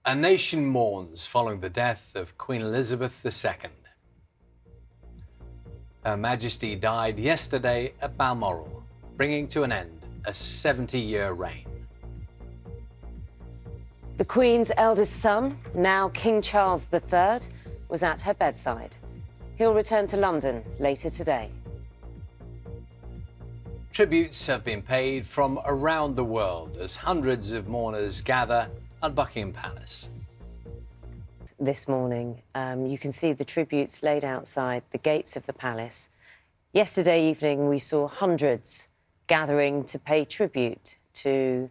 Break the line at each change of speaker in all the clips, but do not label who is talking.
A nation mourns following the death of Queen Elizabeth II. Her Majesty died yesterday at Balmoral, bringing to an end a 70-year reign.
The Queen's eldest son, now King Charles III, was at her bedside. He'll return to London later today.
Tributes have been paid from around the world as hundreds of mourners gather at Buckingham Palace.
This morning, you can see the tributes laid outside the gates of the palace. Yesterday evening, we saw hundreds gathering to pay tribute, to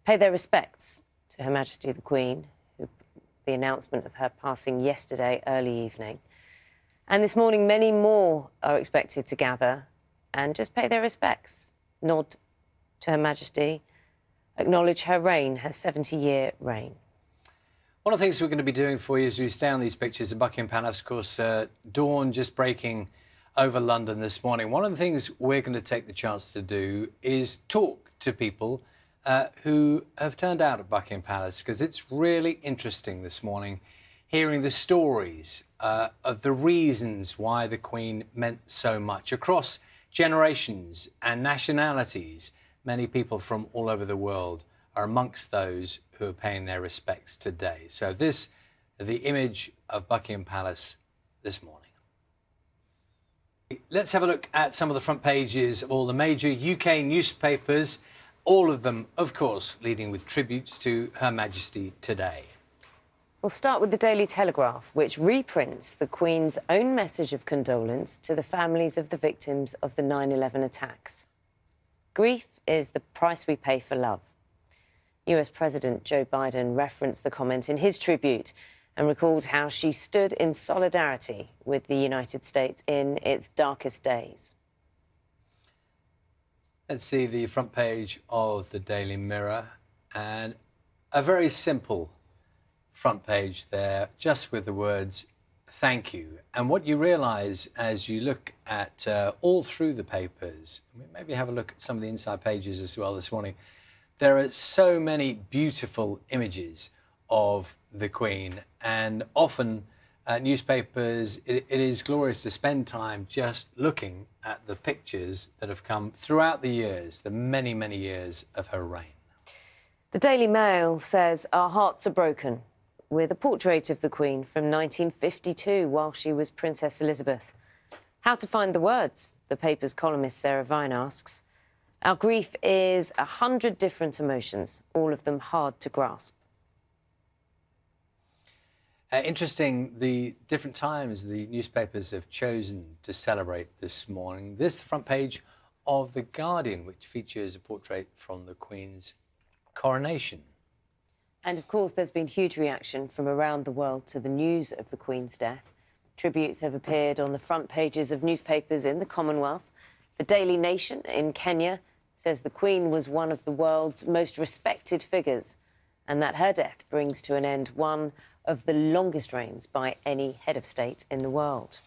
pay their respects to Her Majesty the Queen, the announcement of her passing yesterday early evening. And this morning, many more are expected to gather and just pay their respects, nod to Her Majesty, acknowledge her reign, her 70-year reign.
One of the things we're going to be doing for you as we stay on these pictures of Buckingham Palace, of course, dawn just breaking over London this morning. One of the things we're going to take the chance to do is talk to people who have turned out at Buckingham Palace, because it's really interesting this morning hearing the stories of the reasons why the Queen meant so much across generations and nationalities. Many people from all over the world are amongst those who are paying their respects today. So this is the image of Buckingham Palace this morning. Let's have a look at some of the front pages of all the major UK newspapers, all of them, of course, leading with tributes to Her Majesty today.
We'll start with the Daily Telegraph, which reprints the Queen's own message of condolence to the families of the victims of the 9/11 attacks. Grief is the price we pay for love. US President Joe Biden referenced the comment in his tribute and recalled how she stood in solidarity with the United States in its darkest days.
Let's see the front page of the Daily Mirror, and a very simple front page there, just with the words thank you. And what you realise as you look at all through the papers, maybe have a look at some of the inside pages as well this morning, there are so many beautiful images of the Queen, and often newspapers, it is glorious to spend time just looking at the pictures that have come throughout the years, the many, many years of her reign.
The Daily Mail says our hearts are broken, with a portrait of the Queen from 1952 while she was Princess Elizabeth. How to find the words? The paper's columnist Sarah Vine asks. Our grief is 100 different emotions, all of them hard to grasp.
Interesting, the different times the newspapers have chosen to celebrate this morning. This is the front page of The Guardian, which features a portrait from the Queen's coronation.
And of course, there's been huge reaction from around the world to the news of the Queen's death. Tributes have appeared on the front pages of newspapers in the Commonwealth. The Daily Nation in Kenya says the Queen was one of the world's most respected figures, and that her death brings to an end one of the longest reigns by any head of state in the world.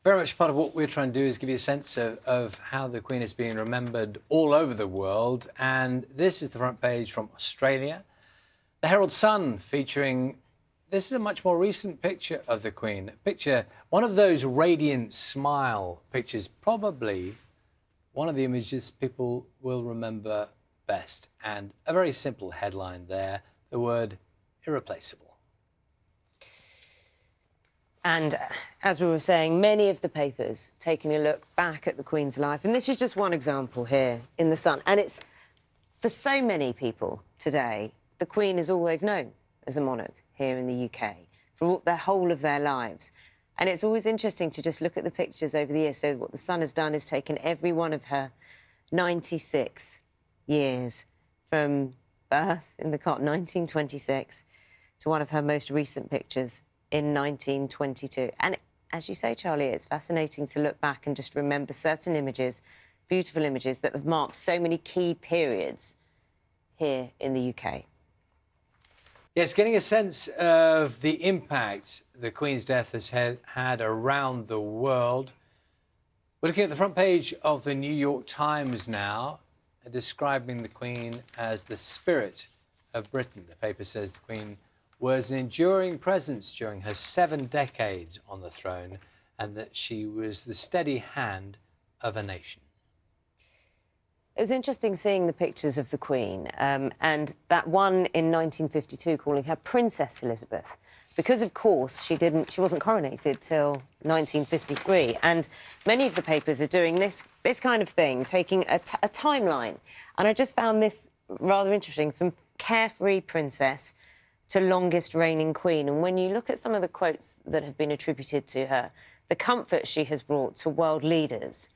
Very much part of what we're trying to do is give you a sense of how the Queen is being remembered all over the world. And this is the front page from Australia. The Herald Sun featuring, this is a much more recent picture of the Queen. Picture, one of those radiant smile pictures, probably one of the images people will remember best. And a very simple headline there, the word irreplaceable.
And as we were saying, many of the papers taking a look back at the Queen's life. And this is just one example here in the Sun. And it's, for so many people today, the Queen is all they've known as a monarch here in the UK for the whole of their lives. And it's always interesting to just look at the pictures over the years. So what the Sun has done is taken every one of her 96 years from birth in the cot, 1926, to one of her most recent pictures in 1922. And as you say, Charlie, it's fascinating to look back and just remember certain images, beautiful images that have marked so many key periods here in the UK.
Yes, getting a sense of the impact the Queen's death has had around the world. We're looking at the front page of the New York Times now, describing the Queen as the spirit of Britain. The paper says the Queen was an enduring presence during her 7 decades on the throne, and that she was the steady hand of a nation.
It was interesting seeing the pictures of the Queen, and that one in 1952 calling her Princess Elizabeth, because of course she wasn't coronated till 1953, and many of the papers are doing this kind of thing, taking a timeline, and I just found this rather interesting, from carefree princess to longest reigning queen. And when you look at some of the quotes that have been attributed to her, the comfort she has brought to world leaders,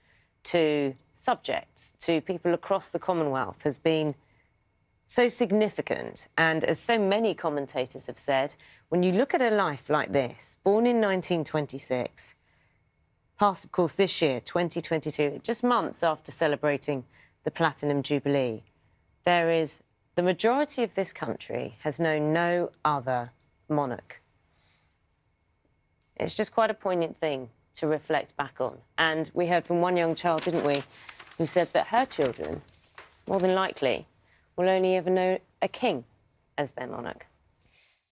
to subjects, to people across the Commonwealth, has been so significant. And as so many commentators have said, when you look at a life like this, born in 1926, passed, of course, this year, 2022, just months after celebrating the Platinum Jubilee, the majority of this country has known no other monarch. It's just quite a poignant thing to reflect back on. And we heard from one young child, didn't we, who said that her children, more than likely, will only ever know a king as their monarch.